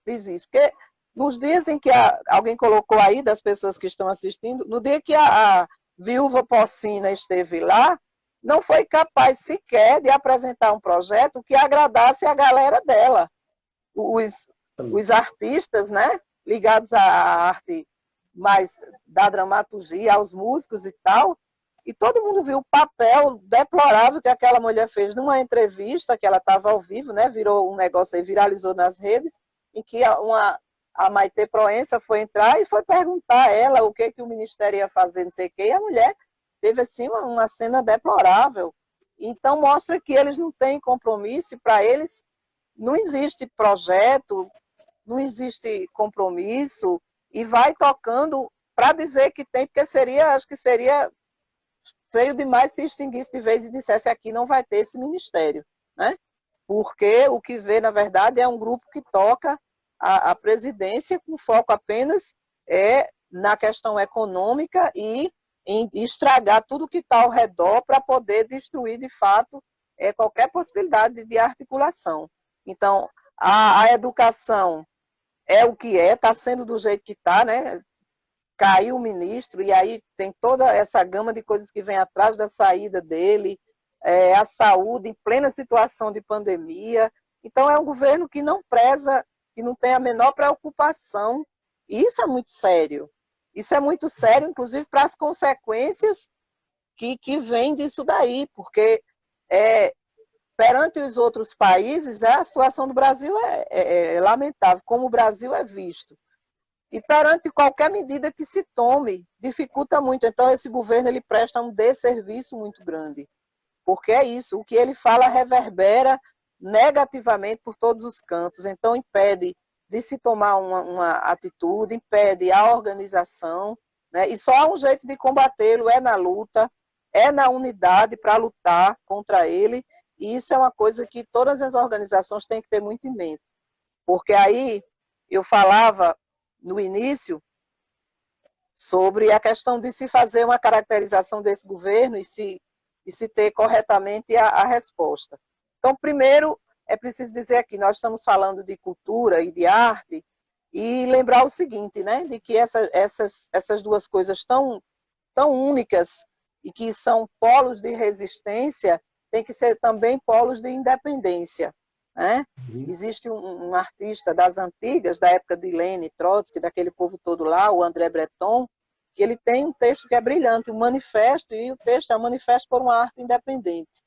diz isso? Porque nos dias em que alguém colocou aí, das pessoas que estão assistindo, no dia que a viúva Pocina esteve lá, não foi capaz sequer de apresentar um projeto que agradasse a galera dela. Os artistas, né, ligados à arte mais da dramaturgia, aos músicos e tal, e todo mundo viu o papel deplorável que aquela mulher fez numa entrevista, que ela estava ao vivo, né, virou um negócio aí, viralizou nas redes, em que a Maitê Proença foi entrar e foi perguntar a ela o que o Ministério ia fazer, não sei o quê, e a mulher teve assim uma cena deplorável. Então, mostra que eles não têm compromisso e para eles não existe projeto, não existe compromisso e vai tocando para dizer que tem, porque acho que seria feio demais se extinguisse de vez e dissesse aqui não vai ter esse ministério, né? Porque o que vê, na verdade, é um grupo que toca a presidência com foco apenas na questão econômica e em estragar tudo que está ao redor para poder destruir, de fato, qualquer possibilidade de articulação. Então, a educação é o que está sendo do jeito que está, né? Caiu o ministro, e aí tem toda essa gama de coisas que vem atrás da saída dele, a saúde em plena situação de pandemia. Então, é um governo que não preza, que não tem a menor preocupação, e isso é muito sério. Isso é muito sério, inclusive, para as consequências que vêm disso daí, porque perante os outros países, a situação do Brasil é lamentável, como o Brasil é visto. E perante qualquer medida que se tome, dificulta muito. Então, esse governo ele presta um desserviço muito grande. Porque é isso, o que ele fala reverbera negativamente por todos os cantos. Então, impede de se tomar uma atitude, impede a organização, né? E só há um jeito de combatê-lo, é na luta, é na unidade para lutar contra ele. E isso é uma coisa que todas as organizações têm que ter muito em mente. Porque aí, eu falava no início sobre a questão de se fazer uma caracterização desse governo e se ter corretamente a resposta. Então, primeiro, é preciso dizer aqui, nós estamos falando de cultura e de arte, e lembrar o seguinte, né, de que essas duas coisas tão únicas e que são polos de resistência, tem que ser também polos de independência. Né? Existe um artista das antigas, da época de Lenin, Trotsky, daquele povo todo lá, o André Breton, que ele tem um texto que é brilhante, um manifesto, e o texto é um manifesto por uma arte independente.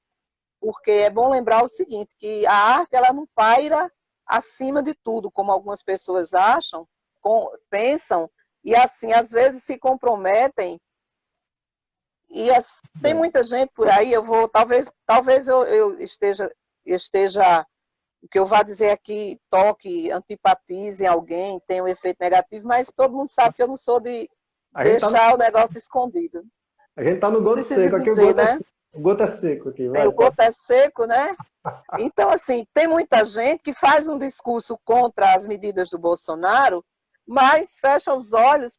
Porque é bom lembrar o seguinte, que a arte ela não paira acima de tudo, como algumas pessoas acham, pensam, e assim, às vezes se comprometem. E tem muita gente por aí, talvez eu esteja o que eu vá dizer aqui toque, antipatize em alguém, tenha um efeito negativo, mas todo mundo sabe que eu não sou de deixar o negócio escondido. A gente está no goto seco, aqui o goto é seco. Aqui, vai. O goto é seco, né? Então, assim, tem muita gente que faz um discurso contra as medidas do Bolsonaro, mas fecha os olhos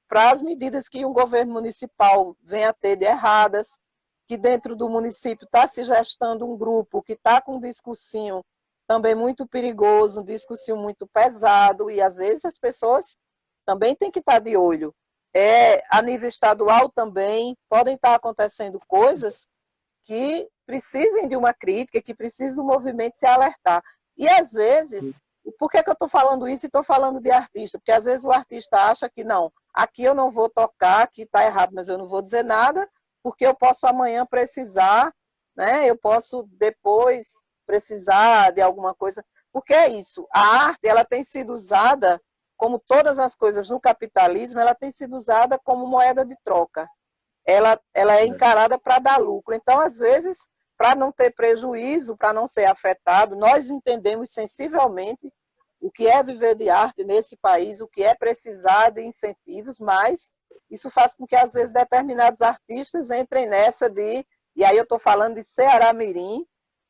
para as medidas que um governo municipal vem a ter de erradas, que dentro do município está se gestando um grupo que está com um discursinho também muito perigoso, um discursinho muito pesado, e às vezes as pessoas também têm que estar de olho. A nível estadual também podem estar acontecendo coisas que precisem de uma crítica, que precisem do movimento se alertar. E às vezes, por que eu estou falando isso e estou falando de artista? Porque às vezes o artista acha que não, aqui eu não vou tocar, aqui está errado, mas eu não vou dizer nada, porque eu posso amanhã precisar, né? Eu posso depois precisar de alguma coisa. Porque é isso, a arte ela tem sido usada, como todas as coisas no capitalismo, ela tem sido usada como moeda de troca. Ela é encarada para dar lucro. Então, às vezes, para não ter prejuízo, para não ser afetado, nós entendemos sensivelmente o que é viver de arte nesse país, o que é precisar de incentivos, mas isso faz com que, às vezes, determinados artistas entrem nessa e aí eu estou falando de Ceará Mirim,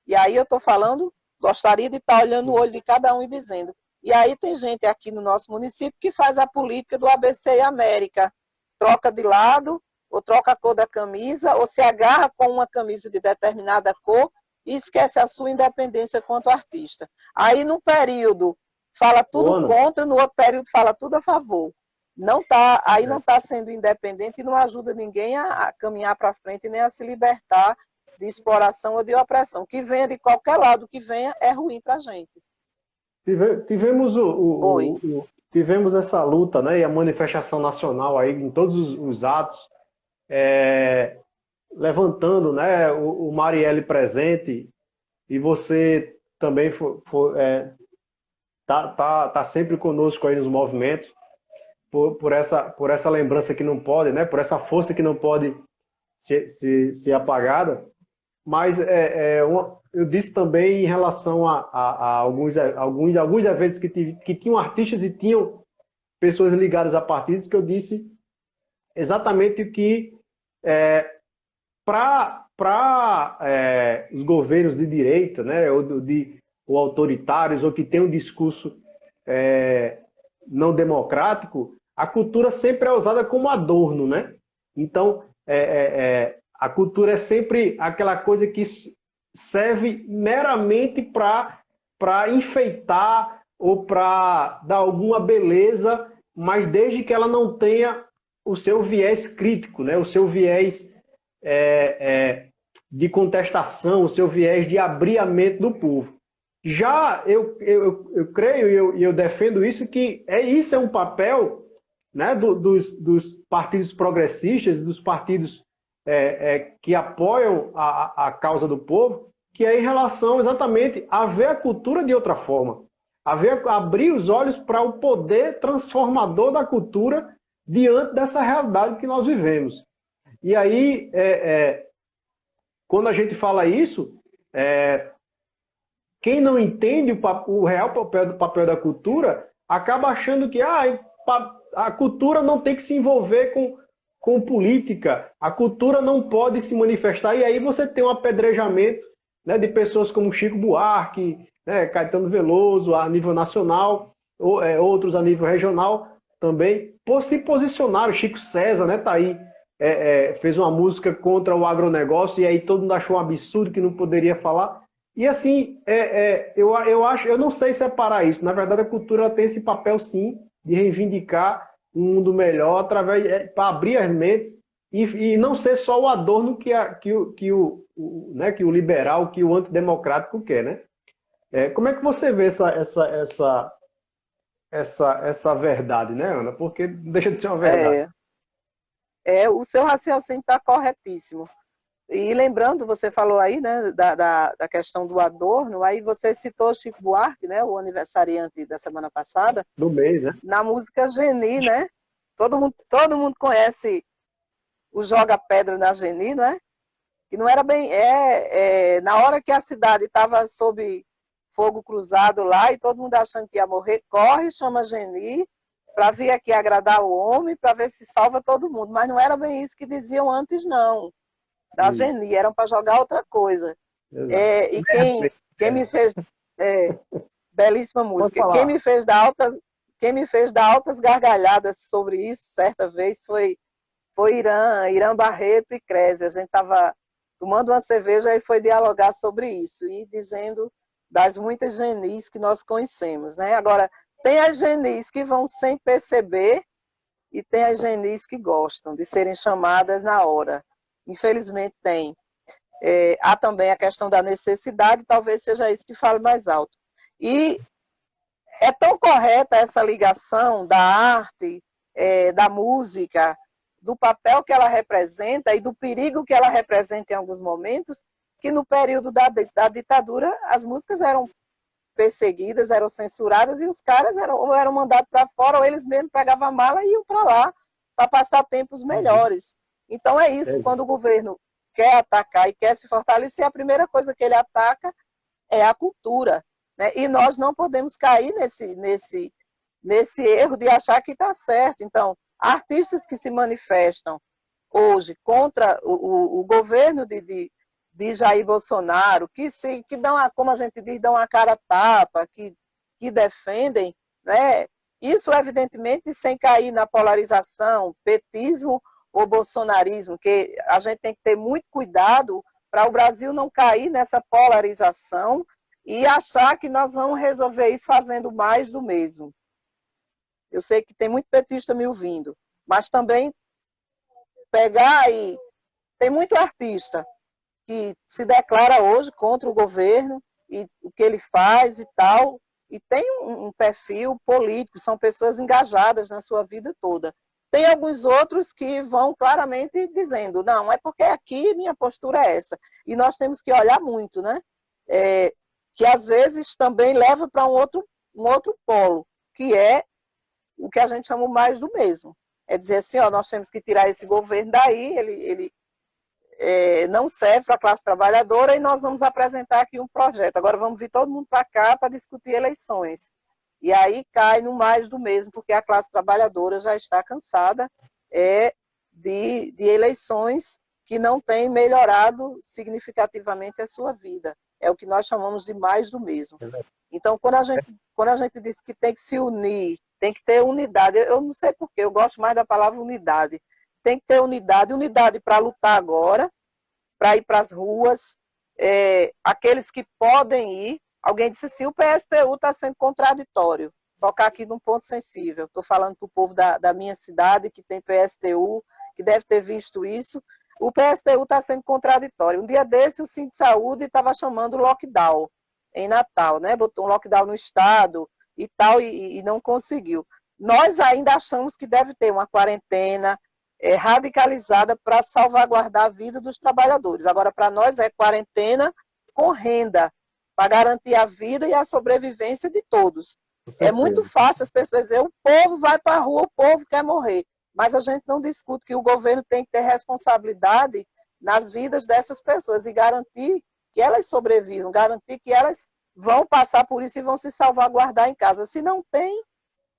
e aí eu estou falando, gostaria de estar olhando no olho de cada um e dizendo, e aí tem gente aqui no nosso município que faz a política do ABC e América, troca de lado, ou troca a cor da camisa, ou se agarra com uma camisa de determinada cor e esquece a sua independência quanto artista. Aí, num período, fala tudo contra, no outro período, fala tudo a favor. Não está sendo independente e não ajuda ninguém a caminhar para frente, nem a se libertar de exploração ou de opressão. Que venha de qualquer lado que venha, é ruim para a gente. Tivemos essa luta, né, e a manifestação nacional aí em todos os atos, levantando, né, o Marielle presente, e você também tá sempre conosco aí nos movimentos, por essa lembrança que não pode, né, por essa força que não pode ser apagada. mas eu disse também em relação a alguns eventos que tinham artistas e tinham pessoas ligadas a partidos, que eu disse exatamente o que para os governos de direita, né, ou autoritários, ou que têm um discurso não democrático, a cultura sempre é usada como adorno, né? Então, a cultura é sempre aquela coisa que serve meramente para enfeitar ou para dar alguma beleza, mas desde que ela não tenha o seu viés crítico, né? O seu viés de contestação, o seu viés de abrir a mente do povo. Já eu creio e eu defendo isso, que isso é um papel, né, dos partidos progressistas, dos partidos que apoiam a causa do povo, que é em relação exatamente a ver a cultura de outra forma, abrir os olhos para o poder transformador da cultura diante dessa realidade que nós vivemos. E aí, quando a gente fala isso, quem não entende o real papel da cultura acaba achando que a cultura não tem que se envolver com política, a cultura não pode se manifestar, e aí você tem um apedrejamento, né, de pessoas como Chico Buarque, né, Caetano Veloso a nível nacional, outros a nível regional também, por se posicionar. O Chico César, né, tá aí, fez uma música contra o agronegócio, e aí todo mundo achou um absurdo que não poderia falar. E assim, eu não sei separar isso. Na verdade, a cultura tem esse papel, sim, de reivindicar um mundo melhor para abrir as mentes e não ser só o adorno que o liberal, que o antidemocrático quer, né? Como é que você vê essa verdade, né, Ana? Porque não deixa de ser uma verdade. O seu raciocínio está corretíssimo. E lembrando, você falou aí, né, da questão do adorno, aí você citou Chico Buarque, né, o aniversariante da semana passada. Do mês, né? Na música Geni, né? Todo mundo conhece o Joga Pedra na Geni, né? Que não era bem... na hora que a cidade estava sob fogo cruzado lá e todo mundo achando que ia morrer, corre, chama Geni para vir aqui agradar o homem, para ver se salva todo mundo. Mas não era bem isso que diziam antes, não. Da Geni, eram para jogar outra coisa. E quem me fez... belíssima música. Quem me fez dar altas gargalhadas sobre isso, certa vez, foi Irã Barreto e Crézia. A gente estava tomando uma cerveja e foi dialogar sobre isso, e dizendo das muitas genis que nós conhecemos, né? Agora, tem as genis que vão sem perceber e tem as genis que gostam de serem chamadas na hora. Infelizmente tem. Há também a questão da necessidade, talvez seja isso que fale mais alto. E é tão correta essa ligação da arte, da música, do papel que ela representa e do perigo que ela representa em alguns momentos, que no período da ditadura as músicas eram perseguidas, eram censuradas e os caras eram mandados para fora, ou eles mesmos pegavam a mala e iam para lá para passar tempos melhores. Então é isso, quando o governo quer atacar e quer se fortalecer, a primeira coisa que ele ataca é a cultura, né? E nós não podemos cair nesse erro de achar que está certo. Então, artistas que se manifestam hoje contra o governo de Jair Bolsonaro, que dão, como a gente diz, dão a cara a tapa, que defendem, né? Isso, evidentemente, sem cair na polarização, petismo ou bolsonarismo, que a gente tem que ter muito cuidado para o Brasil não cair nessa polarização e achar que nós vamos resolver isso fazendo mais do mesmo. Eu sei que tem muito petista me ouvindo, mas também pegar e... Tem muito artista que se declara hoje contra o governo e o que ele faz e tal, e tem um perfil político, são pessoas engajadas na sua vida toda. Tem alguns outros que vão claramente dizendo, não, é porque aqui minha postura é essa. E nós temos que olhar muito, né? Que às vezes também leva para um outro polo, que é o que a gente chama mais do mesmo. É dizer assim, nós temos que tirar esse governo daí, ele não serve para a classe trabalhadora e nós vamos apresentar aqui um projeto. Agora vamos vir todo mundo para cá para discutir eleições. E aí cai no mais do mesmo, porque a classe trabalhadora já está cansada de eleições que não têm melhorado significativamente a sua vida. É o que nós chamamos de mais do mesmo. Então, quando a gente diz que tem que se unir, tem que ter unidade, eu não sei porquê, eu gosto mais da palavra unidade. Tem que ter unidade para lutar agora, para ir para as ruas, aqueles que podem ir. Alguém disse assim, o PSTU está sendo contraditório. Tocar aqui num ponto sensível. Estou falando para o povo da minha cidade, que tem PSTU, que deve ter visto isso. O PSTU está sendo contraditório. Um dia desse, o Centro de Saúde estava chamando lockdown em Natal, né? Botou um lockdown no estado e tal, e não conseguiu. Nós ainda achamos que deve ter uma quarentena radicalizada para salvaguardar a vida dos trabalhadores. Agora, para nós, é quarentena com renda, para garantir a vida e a sobrevivência de todos. É muito fácil as pessoas dizer, o povo vai para a rua, o povo quer morrer. Mas a gente não discute que o governo tem que ter responsabilidade nas vidas dessas pessoas e garantir que elas sobrevivam, garantir que elas vão passar por isso e vão se salvaguardar em casa. Se não tem,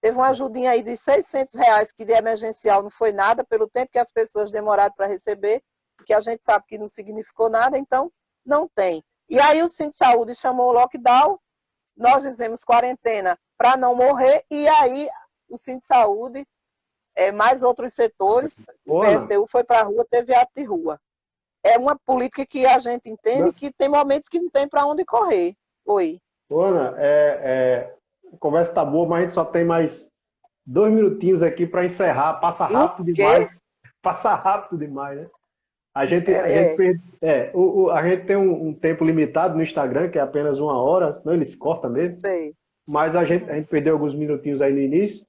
teve uma ajudinha aí de R$ 600, que de emergencial não foi nada, pelo tempo que as pessoas demoraram para receber, que a gente sabe que não significou nada, então não tem. E aí o Centro de Saúde chamou o lockdown, nós dizemos quarentena para não morrer, e aí o Centro de Saúde, mais outros setores, o PSTU foi para a rua, teve ato de rua. É uma política que a gente entende que tem momentos que não tem para onde correr. Oi. Ana, a conversa está boa, mas a gente só tem mais 2 minutinhos aqui para encerrar. Passa rápido demais. Passa rápido demais, né? A gente tem um tempo limitado no Instagram, que é apenas 1 hora, senão eles cortam mesmo. Sei. Mas a gente perdeu alguns minutinhos aí no início.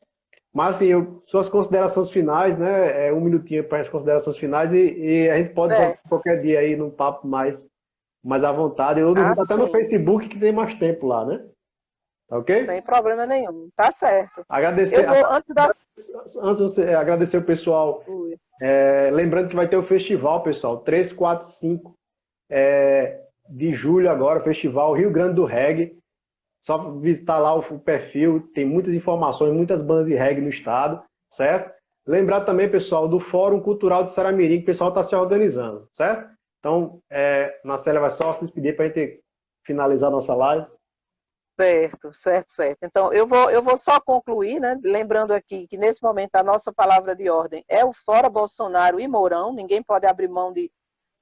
Mas, assim, suas considerações finais, né? 1 minutinho para as considerações finais e a gente pode qualquer dia aí num papo mais à vontade. Eu não até no Facebook, que tem mais tempo lá, né? Tá ok? Sem problema nenhum. Tá certo. Agradecer, antes de você agradecer o pessoal. Lembrando que vai ter o festival, pessoal, 3, 4, 5 de julho agora, Festival Rio Grande do Reggae. Só visitar lá o perfil, tem muitas informações, muitas bandas de reggae no estado, certo? Lembrar também, pessoal, do Fórum Cultural de Saramirim, que o pessoal está se organizando, certo? Então, Nacélia vai só se despedir para a gente finalizar a nossa live. Certo. Então, eu vou só concluir, né? Lembrando aqui que nesse momento a nossa palavra de ordem é o Fora Bolsonaro e Mourão. Ninguém pode abrir mão de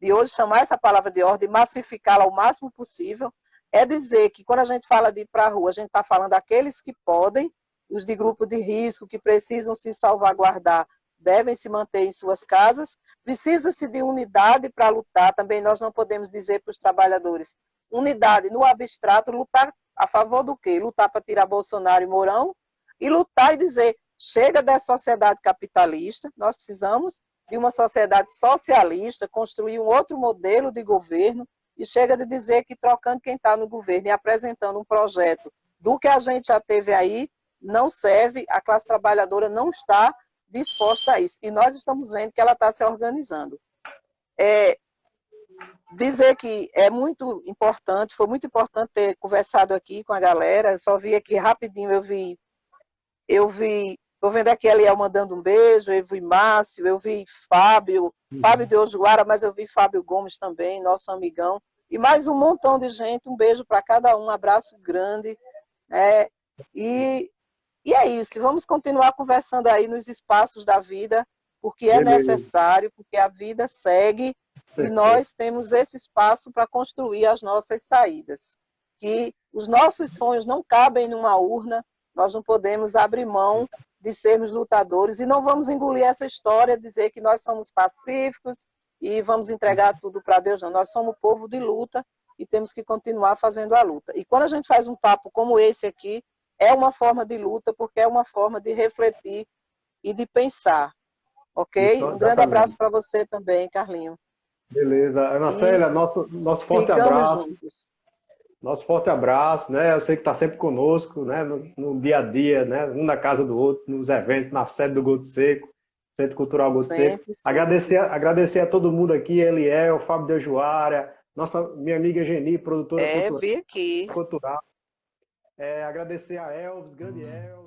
hoje chamar essa palavra de ordem e massificá-la o máximo possível. É dizer que quando a gente fala de ir para a rua, a gente está falando daqueles que podem, os de grupo de risco, que precisam se salvaguardar, devem se manter em suas casas. Precisa-se de unidade para lutar. Também nós não podemos dizer para os trabalhadores, unidade no abstrato, lutar a favor do quê? Lutar para tirar Bolsonaro e Mourão e lutar e dizer, chega dessa sociedade capitalista, nós precisamos de uma sociedade socialista, construir um outro modelo de governo, e chega de dizer que trocando quem está no governo e apresentando um projeto do que a gente já teve aí, não serve, a classe trabalhadora não está disposta a isso. E nós estamos vendo que ela está se organizando. Dizer que é muito importante, foi muito importante ter conversado aqui com a galera, eu só vi aqui rapidinho, eu vi, estou vendo aqui a Eliel mandando um beijo, eu vi Márcio, eu vi Fábio de Ojuara, mas eu vi Fábio Gomes também, nosso amigão, e mais um montão de gente, um beijo para cada um, um abraço grande, e é isso, vamos continuar conversando aí nos espaços da vida, porque é necessário, porque a vida segue, e nós temos esse espaço para construir as nossas saídas, que os nossos sonhos não cabem numa urna, nós não podemos abrir mão de sermos lutadores e não vamos engolir essa história, dizer que nós somos pacíficos e vamos entregar tudo para Deus, não. Nós somos povo de luta e temos que continuar fazendo a luta. E quando a gente faz um papo como esse aqui, é uma forma de luta, porque é uma forma de refletir e de pensar. Ok? Isso, um grande abraço para você também, Carlinho. Beleza. Ana Célia, nosso forte abraço. Juntos. Nosso forte abraço, né? Eu sei que está sempre conosco, né? No dia a dia, né? Um na casa do outro, nos eventos, na sede do Goto Seco. Centro Cultural Goto Seco. Sempre, sempre. Agradecer a todo mundo aqui, Eliel, Fábio de Juara, minha amiga Geni, produtora Vi aqui. cultural. Agradecer a Elvis, grande Elvis.